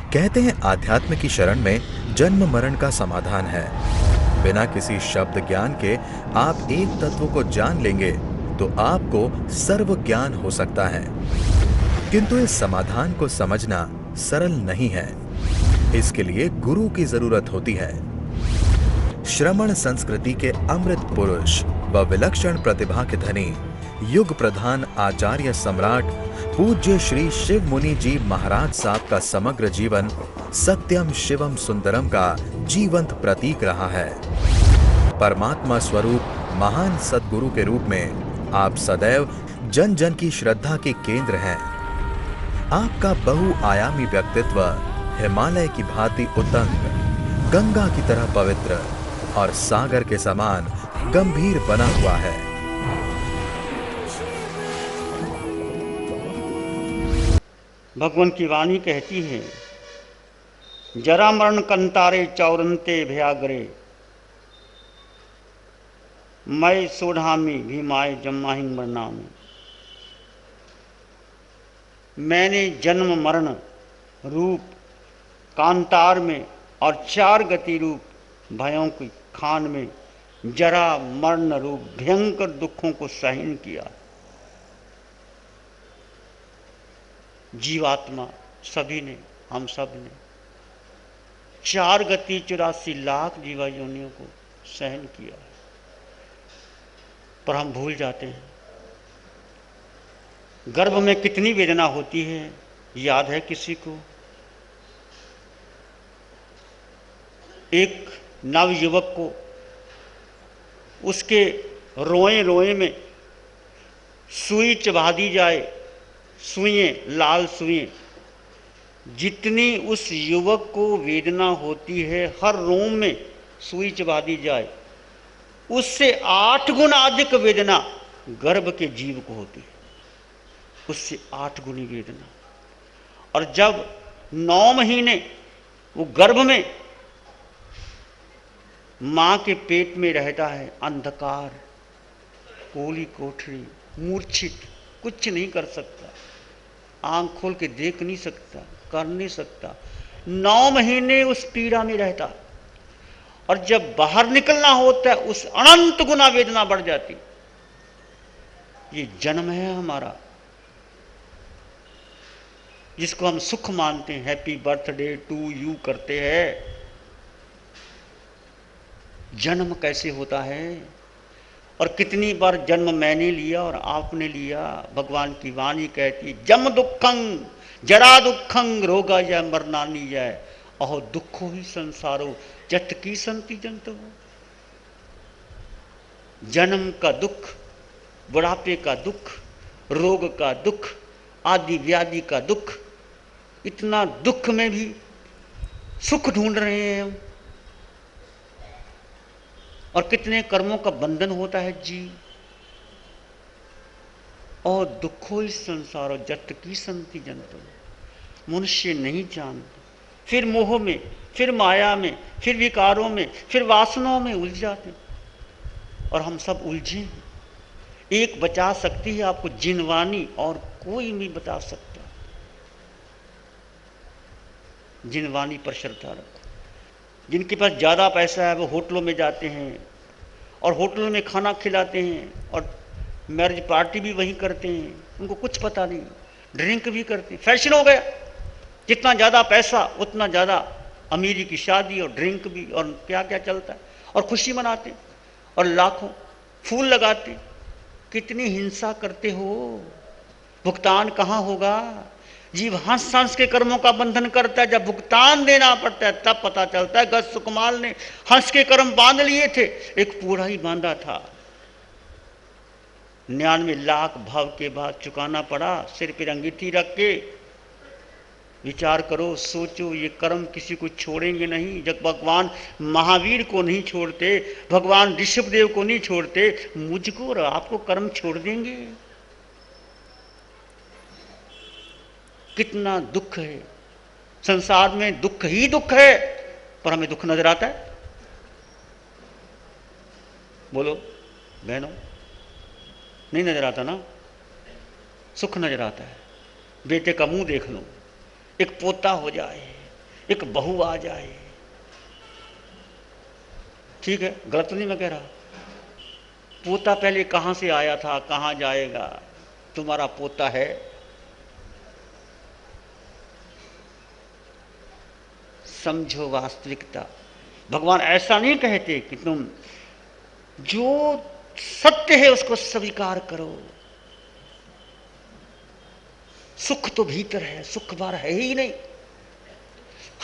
कहते हैं आध्यात्म की शरण में जन्म मरण का समाधान है। बिना किसी शब्द ज्ञान के आप एक तत्व को जान लेंगे तो आपको सर्व ज्ञान हो सकता है। किंतु इस समाधान को समझना सरल नहीं है। इसके लिए गुरु की जरूरत होती है। श्रमण संस्कृति के अमृत पुरुष व विलक्षण प्रतिभा के धनी युग प्रधान आचार्य सम्राट पूज्य श्री शिव मुनि जी महाराज साहब का समग्र जीवन सत्यम शिवम सुंदरम का जीवंत प्रतीक रहा है। परमात्मा स्वरूप महान सद्गुरु के रूप में आप सदैव जन जन की श्रद्धा के केंद्र हैं। आपका बहुआयामी व्यक्तित्व हिमालय की भांति उतंग, गंगा की तरह पवित्र और सागर के समान गंभीर बना हुआ है। भगवान की वाणी कहती है, जरा मरण कंतारे चौरंते भयाग्रे, मैं सोढ़ामी भीमाय जम्माहिंग मरनामी। मैंने जन्म मरण रूप कांतार में और चार गति रूप भयों की खान में जरा मरण रूप भयंकर दुखों को सहन किया। जीवात्मा सभी ने, हम सब ने चार गति 84 लाख जीवा योनियों को सहन किया, पर हम भूल जाते हैं। गर्भ में कितनी वेदना होती है, याद है किसी को? एक नवयुवक को उसके रोए रोए में सुई चबा दी जाए, सुइयां, लाल सुइयां, जितनी उस युवक को वेदना होती है, हर रोम में सुई चबा दी जाए, उससे 8 गुना अधिक वेदना गर्भ के जीव को होती है। उससे 8 गुनी वेदना। और जब 9 महीने वो गर्भ में मां के पेट में रहता है, अंधकार, कोली कोठरी, मूर्छित, कुछ नहीं कर सकता, आंख खोल के देख नहीं सकता, कर नहीं सकता, 9 महीने उस पीड़ा में रहता। और जब बाहर निकलना होता है, उस अनंत गुना वेदना बढ़ जाती। ये जन्म है हमारा, जिसको हम सुख मानते हैं, हैप्पी बर्थडे टू यू करते हैं। जन्म कैसे होता है और कितनी बार जन्म मैंने लिया और आपने लिया। भगवान की वाणी कहती, जम दुखं जरा दुखं रोगा या मरनानी जाए, अहो दुखो ही संसारो जत की संति जंतु। जन्म का दुख, बुढ़ापे का दुख, रोग का दुख, आदि व्याधि का दुख, इतना दुख में भी सुख ढूंढ रहे हैं हम। और कितने कर्मों का बंधन होता है जी। और दुखो इस संसारो जत की संति जंतु। मनुष्य नहीं जानते, फिर मोह में, फिर माया में, फिर विकारों में, फिर वासनाओं में उलझ जाते। और हम सब उलझे हैं। एक बचा सकती है आपको, जिनवानी, और कोई नहीं बता सकता। जिनवानी पर श्रद्धा रखो। जिनके पास ज़्यादा पैसा है वो होटलों में जाते हैं और होटलों में खाना खिलाते हैं और मैरिज पार्टी भी वहीं करते हैं, उनको कुछ पता नहीं। ड्रिंक भी करते हैं, फैशन हो गया। जितना ज़्यादा पैसा उतना ज़्यादा अमीरी की शादी और ड्रिंक भी, और क्या क्या चलता है। और खुशी मनाते और लाखों फूल लगाते। कितनी हिंसा करते हो, भुगतान कहाँ होगा? जीव हंस हंस के कर्मों का बंधन करता है, जब भुगतान देना पड़ता है तब पता चलता है। गज सुकमाल ने हंस के कर्म बांध लिए थे, एक पूरा ही बांधा था, 99 लाख भाव के बाद चुकाना पड़ा। सिर पर अंगीठी रख के विचार करो, सोचो, ये कर्म किसी को छोड़ेंगे नहीं। जब भगवान महावीर को नहीं छोड़ते, भगवान ऋषभदेव को नहीं छोड़ते, मुझको और आपको कर्म छोड़ देंगे? कितना दुख है संसार में, दुख ही दुख है। पर हमें दुख नजर आता है? बोलो बहनों, नहीं नजर आता ना? सुख नजर आता है। बेटे का मुंह देख लो, एक पोता हो जाए, एक बहू आ जाए, ठीक है, गलत नहीं मैं कह रहा, पोता पहले कहां से आया था, कहां जाएगा, तुम्हारा पोता है। समझो वास्तविकता। भगवान ऐसा नहीं कहते कि तुम जो सत्य है उसको स्वीकार करो। सुख तो भीतर है, सुख बाहर है ही नहीं,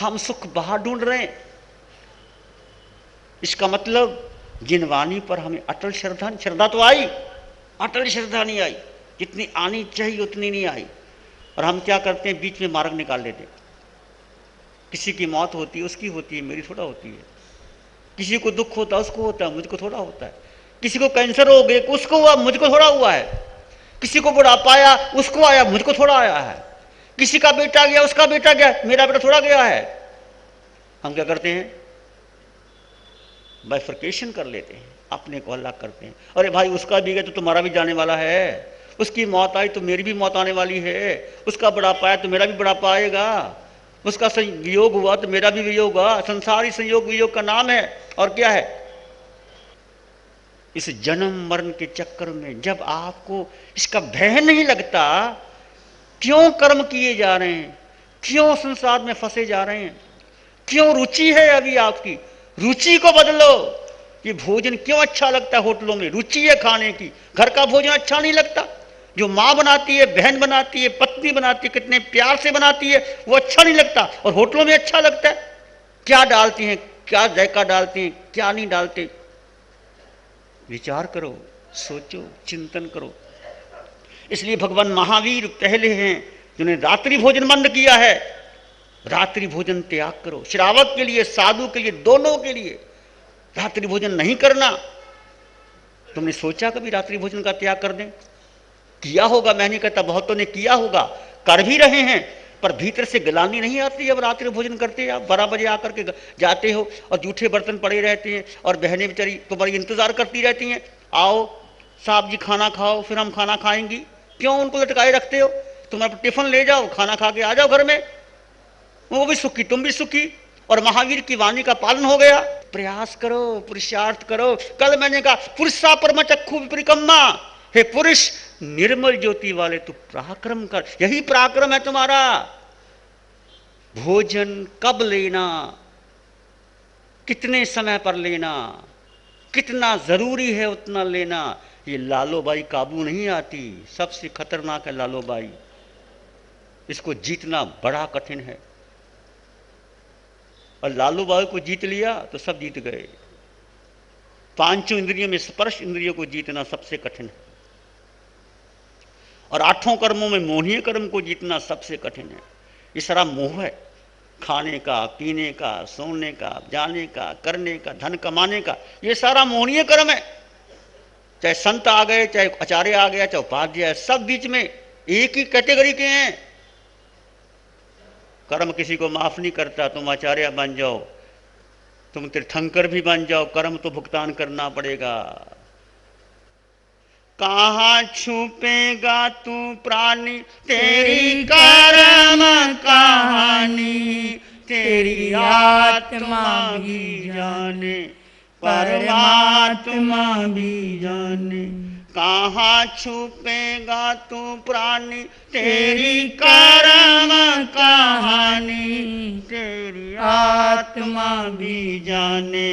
हम सुख बाहर ढूंढ रहे हैं। इसका मतलब जिन वाणी पर हमें अटल श्रद्धा, श्रद्धा तो आई, अटल श्रद्धा नहीं आई, जितनी आनी चाहिए उतनी नहीं आई। और हम क्या करते हैं, बीच में मार्ग निकाल लेते हैं। किसी की मौत होती है उसकी होती है, मेरी थोड़ा होती है। किसी को दुख होता है उसको होता है, मुझको थोड़ा होता है। किसी को कैंसर हो गया उसको हुआ, मुझको थोड़ा हुआ है। किसी को बुढ़ापा आया उसको आया, मुझको थोड़ा आया है। किसी का बेटा गया उसका बेटा गया, मेरा बेटा थोड़ा गया है। हम क्या करते हैं, बाइफर्केशन कर लेते हैं, अपने को अलग करते हैं। अरे भाई उसका भी गया तो तुम्हारा भी जाने वाला है, उसकी मौत आई तो मेरी भी मौत आने वाली है, उसका बुढ़ापा आया तो मेरा भी बुढ़ापा आएगा, उसका वियोग हुआ तो मेरा भी वियोग हुआ। संसारी संयोग वियोग का नाम है। और क्या है, इस जन्म मरण के चक्कर में जब आपको इसका भय नहीं लगता, क्यों कर्म किए जा रहे हैं, क्यों संसार में फंसे जा रहे हैं, क्यों रुचि है अभी आपकी, रुचि को बदलो। ये भोजन क्यों अच्छा लगता है होटलों में, रुचि है खाने की। घर का भोजन अच्छा नहीं लगता, जो माँ बनाती है, बहन बनाती है, पत्नी बनाती है, कितने प्यार से बनाती है, वो अच्छा नहीं लगता। और होटलों में अच्छा लगता है। क्या डालती हैं, क्या जायका डालते हैं, क्या नहीं डालते, विचार करो, सोचो, चिंतन करो। इसलिए भगवान महावीर पहले हैं जिन्होंने रात्रि भोजन बंद किया है। रात्रि भोजन त्याग करो। श्रावक के लिए, साधु के लिए, दोनों के लिए रात्रि भोजन नहीं करना। तुमने सोचा कभी रात्रि भोजन का त्याग कर दें? किया होगा, मैं नहीं कहता, बहुतों ने किया होगा, कर भी रहे हैं, पर भीतर से गिलानी नहीं आती। अब रात्रि भोजन करते आप 12 बजे आकर के जाते हो और जूठे बर्तन पड़े रहते हैं और बहनें बेचारी तुम्हारी इंतजार करती रहती हैं, आओ साहब जी खाना खाओ, फिर हम खाना खाएंगी। क्यों उनको लटकाए रखते हो? तुम्हारा टिफिन ले जाओ, खाना खा के आ जाओ घर में, वो भी सुखी, तुम भी सुखी, और महावीर की वाणी का पालन हो गया। प्रयास करो, पुरुषार्थ करो। कल मैंने कहा पुरुषा परम चक्षु विपरिकम्मा, हे पुरुष निर्मल ज्योति वाले तू पराक्रम कर। यही पराक्रम है तुम्हारा। भोजन कब लेना, कितने समय पर लेना, कितना जरूरी है उतना लेना, ये लालोबाई काबू नहीं आती। सबसे खतरनाक है लालोबाई, इसको जीतना बड़ा कठिन है। और लालूबाई को जीत लिया तो सब जीत गए। पांचों इंद्रियों में स्पर्श इंद्रियों को जीतना सबसे कठिन है, और 8 कर्मों में मोहनीय कर्म को जीतना सबसे कठिन है। ये सारा मोह है, खाने का, पीने का, सोने का, जाने का, करने का, धन कमाने का, ये सारा मोहनीय कर्म है। चाहे संत आ गए, चाहे आचार्य आ गया, चाहे उपाध्याय, सब बीच में एक ही कैटेगरी के हैं। कर्म किसी को माफ नहीं करता। तुम आचार्य बन जाओ, तुम तीर्थंकर भी बन जाओ, कर्म तो भुगतान करना पड़ेगा। कहाँ छुपेगा तू प्राणी, तेरी कर्म कहानी, तेरी आत्मा भी जाने, परमात्मा भी जाने। कहाँ छुपेगा तू प्राणी, तेरी कर्म कहानी, तेरी आत्मा भी जाने,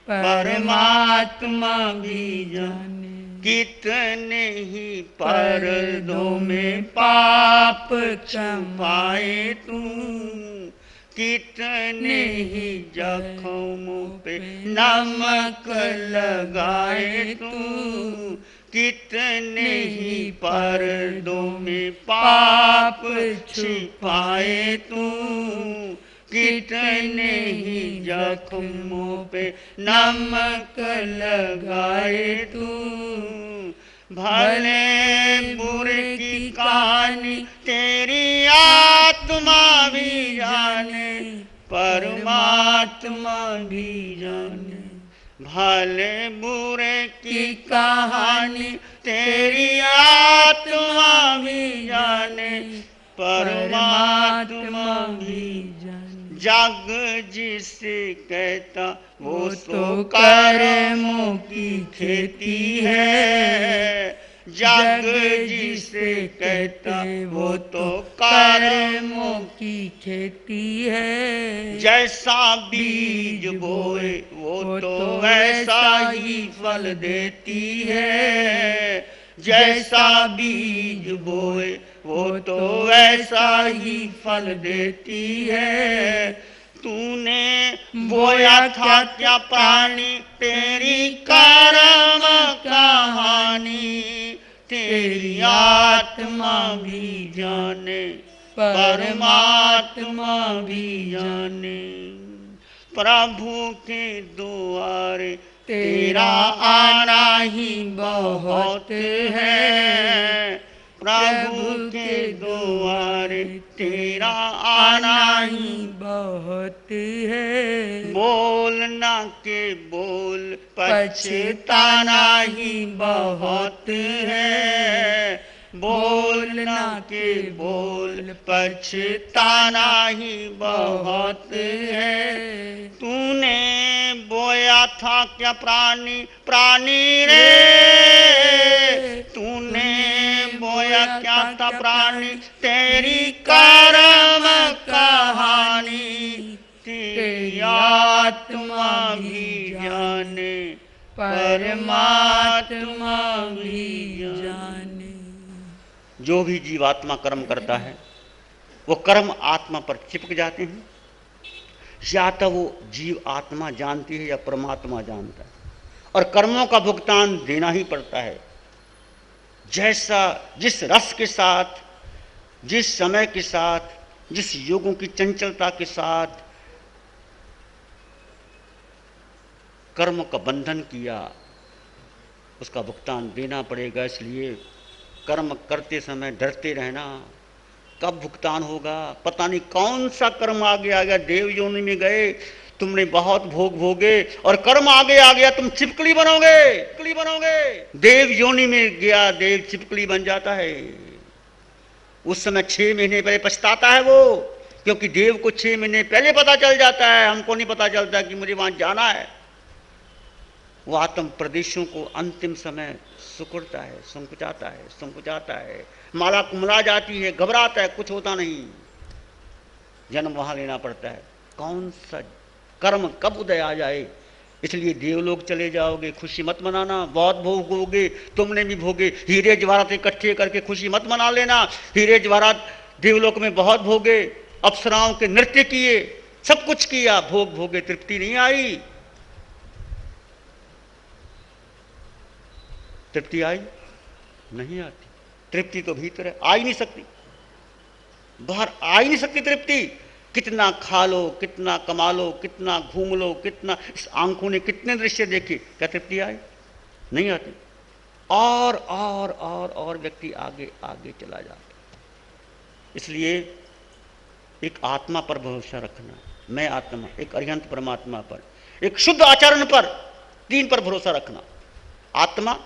परमात्मा भी जाने। कितने ही पर्दों में पाप छुपाए तू, कितने ही जख्मों पे नमक लगाए तू, कितने ही पर्दों में पाप छिपाए तू, कितने ही जख्मों पे नमक लगाए तू। भले बुरे की कहानी तेरी आत्मा भी जाने, परमात्मा भी जाने। भले बुरे की कहानी तेरी आत्मा भी जाने, परमात्मा भी जाने। जग जिसे कहता वो तो कर्मों की खेती है। जग जिसे कहता वो तो कर्मों की खेती है। जैसा बीज बोए वो तो वैसा ही फल देती है। जैसा बीज बोए वो तो वैसा ही फल देती है। तूने बोया था क्या प्राणी तेरी कर्म कहानी, तेरी आत्मा भी जाने परमात्मा भी जाने। प्रभु के द्वारे तेरा आना ही बहुत है। प्रभु के द्वारे तेरा आना ही बहुत है। बोलना के बोल पछताना ही बहुत है। बोलना के बोल पछताना ही बहुत है। तूने बोया था क्या प्राणी प्राणी रे, तूने बोया क्या था प्राणी तेरी कर्म कहानी, तेरी आत्मा भी जाने परमात्मा भी जाने। जो भी जीवात्मा कर्म करता है वो कर्म आत्मा पर चिपक जाते हैं। या तो वो जीव आत्मा जानती है या परमात्मा जानता है, और कर्मों का भुगतान देना ही पड़ता है। जैसा जिस रस के साथ, जिस समय के साथ, जिस युगों की चंचलता के साथ कर्म का बंधन किया उसका भुगतान देना पड़ेगा। इसलिए कर्म करते समय डरते रहना, कब भुगतान होगा, पता नहीं कौन सा कर्म आगे आ गया। देव योनि में गए, तुमने बहुत भोग भोगे और कर्म आगे आ गया, तुम चिपकली बनोगे। देव योनि में गया, देव चिपकली बन जाता है। उस समय 6 महीने पहले पछताता है वो, क्योंकि देव को 6 महीने पहले पता चल जाता है। हमको नहीं पता चलता कि मुझे वहां जाना है। वो आत्म प्रदेशों को अंतिम समय सुकुड़ता है, संकुचाता है, माला कुमला जाती है, घबराता है, कुछ होता नहीं, जन्म वहां लेना पड़ता है। कौन सा कर्म कब उदय आ जाए। इसलिए देवलोक चले जाओगे, खुशी मत मनाना, बहुत भोगोगे, तुमने भी भोगे। हीरे जवाहरात इकट्ठे करके खुशी मत मना लेना। हीरे जवाहरात देवलोक में बहुत भोगे, अप्सराओं के नृत्य किए, सब कुछ किया, भोग भोगे, तृप्ति नहीं आई। तृप्ति आई नहीं आती। तृप्ति तो भीतर है, आ ही नहीं सकती, बाहर आ ही नहीं सकती तृप्ति। कितना खा लो, कितना कमा लो, कितना घूम लो, कितना इस आंखों ने कितने दृश्य देखे, क्या तृप्ति आई? नहीं आती। और व्यक्ति आगे आगे चला जाता। इसलिए एक आत्मा पर भरोसा रखना, मैं आत्मा, एक अरिहंत परमात्मा पर, एक शुद्ध आचरण पर, 3 पर भरोसा रखना। आत्मा,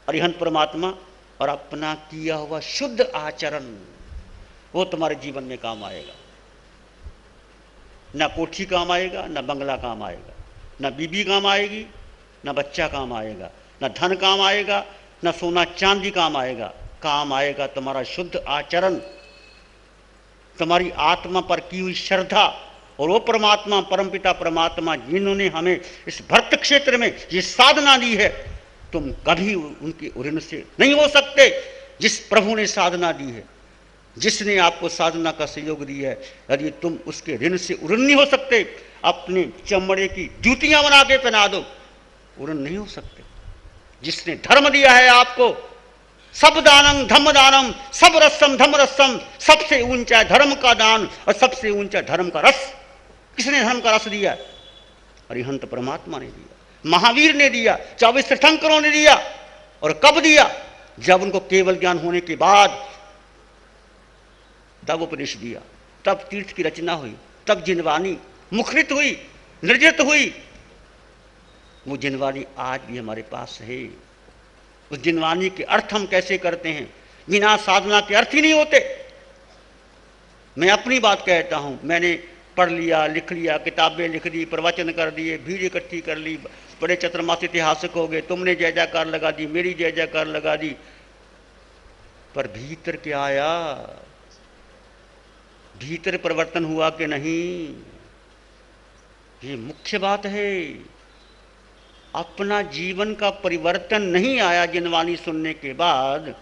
अरिहंत परमात्मा और अपना किया हुआ शुद्ध आचरण, वो तुम्हारे जीवन में काम आएगा। ना कोठी काम आएगा, ना बंगला काम आएगा, ना बीबी काम आएगी, ना बच्चा काम आएगा, ना धन काम आएगा, ना सोना चांदी काम आएगा। काम आएगा तुम्हारा शुद्ध आचरण, तुम्हारी आत्मा पर की हुई श्रद्धा। और वो परमात्मा, परमपिता परमात्मा जिन्होंने हमें इस भक्त क्षेत्र में ये साधना दी है, तुम कभी उनके ऋण से नहीं हो सकते। जिस प्रभु ने साधना दी है, जिसने आपको साधना का सहयोग दिया है, यदि तुम उसके ऋण से ऋण नहीं हो सकते, अपने चमड़े की जूतियां बना के पहना दो, ऋण नहीं हो सकते। जिसने धर्म दिया है आपको, सब दानम धम्म दानम, सब रसम धम्म रसम, सबसे ऊंचा धर्म का दान और सबसे ऊंचा धर्म का रस। किसने धर्म का रस दिया? अरिहंत परमात्मा ने दिया, महावीर ने दिया, 24 तीर्थंकरों ने दिया। और कब दिया? जब उनको केवल ज्ञान होने के बाद तब उपदेश दिया, तब तीर्थ की रचना हुई, तब जिनवानी मुखरित हुई, निर्जित हुई। वो जिनवानी आज भी हमारे पास है। उस जिनवानी के अर्थ हम कैसे करते हैं? बिना साधना के अर्थ ही नहीं होते। मैं अपनी बात कहता हूं, मैंने पढ़ लिया, लिख लिया, किताबें लिख दी, प्रवचन कर दिए, भीड़ इकट्ठी कर ली, बड़े चतुर्मास इतिहासक हो गए, तुमने जय जयकार लगा दी, मेरी जय जयकार लगा दी, पर भीतर क्या आया? भीतर परिवर्तन हुआ कि नहीं? ये मुख्य बात है। अपना जीवन का परिवर्तन नहीं आया जिनवाणी सुनने के बाद,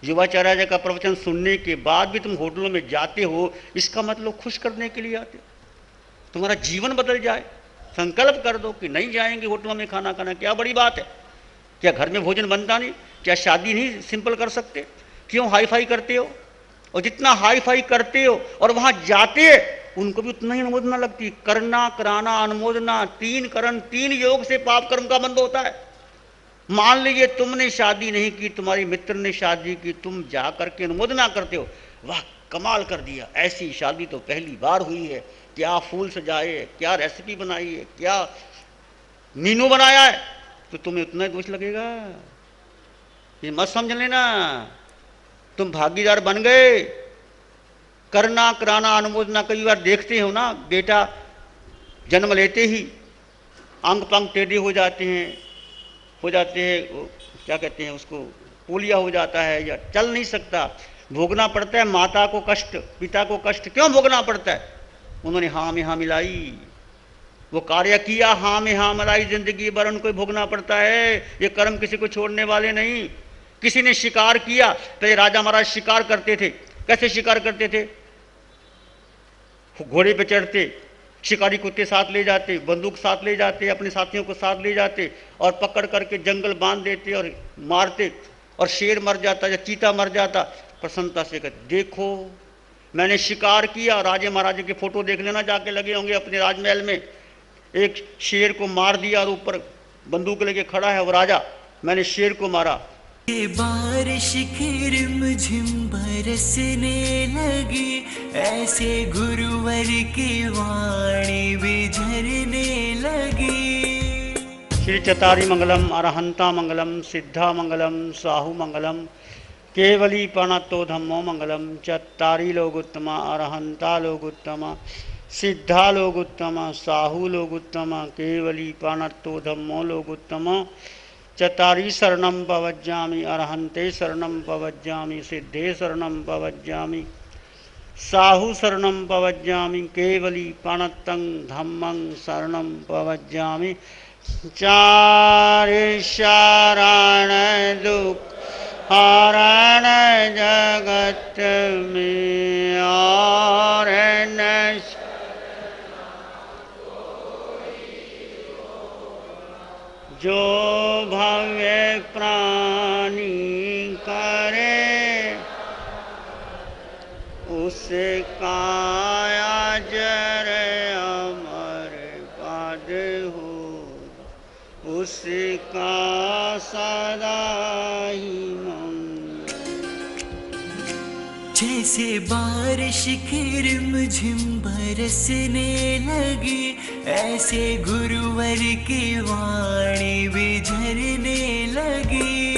युवाचार्य जी का प्रवचन सुनने के बाद भी तुम होटलों में जाते हो, इसका मतलब खुश करने के लिए आते हो, तुम्हारा जीवन बदल जाए। संकल्प कर दो कि नहीं जाएंगे होटलों में खाना खाना। क्या बड़ी बात है? क्या घर में भोजन बनता नहीं? क्या शादी नहीं सिंपल कर सकते? क्यों हाई फाई करते हो? और जितना हाई फाई करते हो और वहां जाते उनको भी उतना ही अनुमोदना लगती। करना, कराना, अनुमोदना, 3 करण 3 योग से पाप कर्म का बंद होता है। मान लीजिए तुमने शादी नहीं की, तुम्हारी मित्र ने शादी की, तुम जा करके अनुमोदना करते हो, वाह कमाल कर दिया, ऐसी शादी तो पहली बार हुई है, क्या फूल सजाए, क्या रेसिपी बनाई है, क्या मीनू बनाया है, तो तुम्हें उतना दोष लगेगा। ये मत समझ लेना तुम भागीदार बन गए। करना, कराना, अनुमोदना, कई बार देखते हो ना, बेटा जन्म लेते ही अंग पंग टेढ़े हो जाते हैं, क्या कहते हैं उसको, पोलिया हो जाता है या चल नहीं सकता, भोगना पड़ता है माता को कष्ट, पिता को कष्ट। क्यों भोगना पड़ता है? उन्होंने हाँ में हाँ मिलाई, वो कार्य किया, हाँ में हाँ मिलाई, जिंदगी भर उनको भोगना पड़ता है। ये कर्म किसी को छोड़ने वाले नहीं। किसी ने शिकार किया, तो ये राजा महाराज शिकार करते थे। कैसे शिकार करते थे? घोड़े पे चढ़ते, शिकारी कुत्ते साथ ले जाते, बंदूक साथ ले जाते, अपने साथियों को साथ ले जाते और पकड़ करके जंगल बांध देते और मारते, और शेर मर जाता या चीता मर जाता, प्रसन्नता से कहते देखो मैंने शिकार किया। राजे महाराजे के फोटो देख लेना, जाके लगे होंगे अपने राजमहल में, एक शेर को मार दिया और ऊपर बंदूक लेके खड़ा है वो राजा, मैंने शेर को मारा। बारिश की रिमझिम बरसने लगी, ऐसे गुरुवर की वाणी भी झरने लगी। श्री चतारी मंगलम, अरहंता मंगलम, सिद्धा मंगलम, साहू मंगलम, केवली प्रणतो धम्मो मंगलम। चतारी लोग उत्तमा, अरहंता लोग उत्तमा, सिद्धा लोग उत्तमा, साहू लोग उत्तमा, केवली प्रणतो धम्मो लोग उत्तमा। चतारी शरणं पवज्जामि, अरहन्ते शरणं पवज्जामि, सिद्धे शरणं पवज्जामि, साहू शरणं पवज्जामि, केवली प्रणतं धम्मं शरणं पवज्जामि। चारि शरण दुख हरण जगत में, और न जो भव्य प्राणी करे, उसका अजर अमर पद हो, उसका सदा ही मंगल। जैसे बारिश की रिमझिम बरसने लगी, ऐसे गुरुवर की वाणी भी झरने लगी।